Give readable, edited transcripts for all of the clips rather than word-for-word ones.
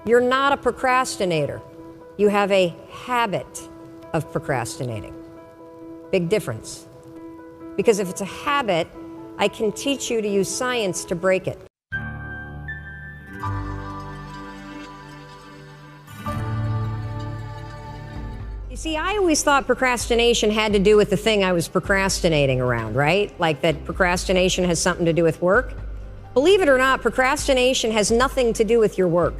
You're not a procrastinator. You have a habit of procrastinating. Big difference. Because if it's a habit, I can teach you to use science to break it. You see, I always thought procrastination had to do with the thing I was procrastinating around, right? Like that procrastination has something to do with work. Believe it or not, procrastination has nothing to do with your work.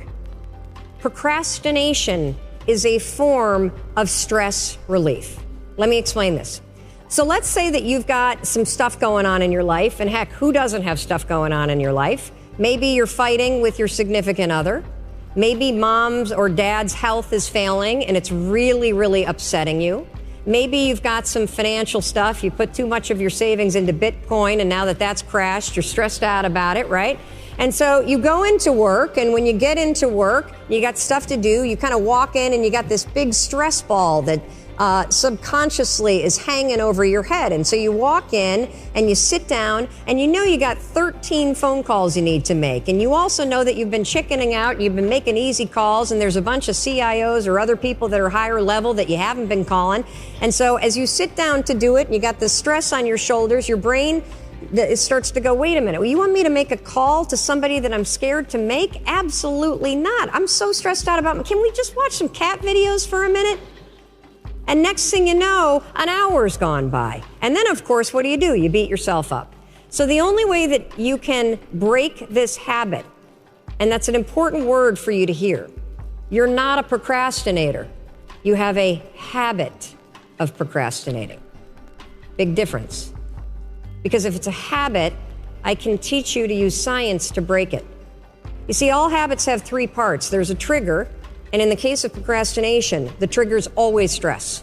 Procrastination is a form of stress relief. Let me explain this. So let's say that you've got some stuff going on in your life, and heck, who doesn't have stuff going on in your life? Maybe you're fighting with your significant other. Maybe mom's or dad's health is failing and it's really, really upsetting you. Maybe you've got some financial stuff. You put too much of your savings into Bitcoin, and now that that's crashed, you're stressed out about it, right? And so you go into work, and when you get into work, you got stuff to do. You kind of walk in and you got this big stress ball that subconsciously is hanging over your head. And so you walk in and you sit down, and you know you got 13 phone calls you need to make. And you also know that you've been chickening out, you've been making easy calls, and there's a bunch of CIOs or other people that are higher level that you haven't been calling. And so as you sit down to do it, and you got this stress on your shoulders, your brain it starts to go, wait a minute, well, you want me to make a call to somebody that I'm scared to make? Absolutely not. I'm so stressed out about, can we just watch some cat videos for a minute? And next thing you know, an hour's gone by. And then, of course, what do? You beat yourself up. So the only way that you can break this habit, and that's an important word for you to hear, you're not a procrastinator. You have a habit of procrastinating. Big difference. Because if it's a habit, I can teach you to use science to break it. You see, all habits have three parts. There's a trigger, and in the case of procrastination, the trigger's always stress.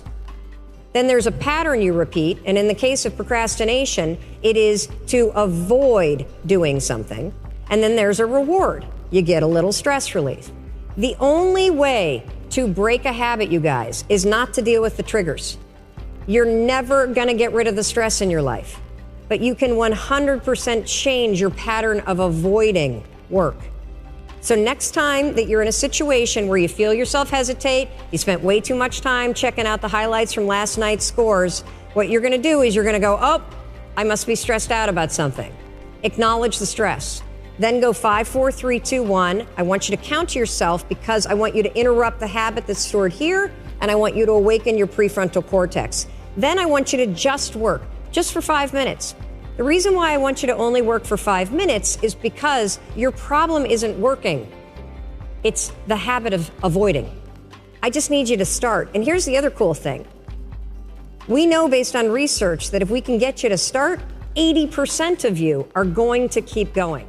Then there's a pattern you repeat, and in the case of procrastination, it is to avoid doing something. And then there's a reward. You get a little stress relief. The only way to break a habit, you guys, is not to deal with the triggers. You're never gonna get rid of the stress in your life. But you can 100% change your pattern of avoiding work. So next time that you're in a situation where you feel yourself hesitate, you spent way too much time checking out the highlights from last night's scores, what you're gonna do is you're gonna go, oh, I must be stressed out about something. Acknowledge the stress. Then go 5, 4, 3, 2, 1. I want you to count to yourself because I want you to interrupt the habit that's stored here, and I want you to awaken your prefrontal cortex. Then I want you to just work. Just for 5 minutes. The reason why I want you to only work for 5 minutes is because your problem isn't working. It's the habit of avoiding. I just need you to start. And here's the other cool thing. We know based on research that if we can get you to start, 80% of you are going to keep going.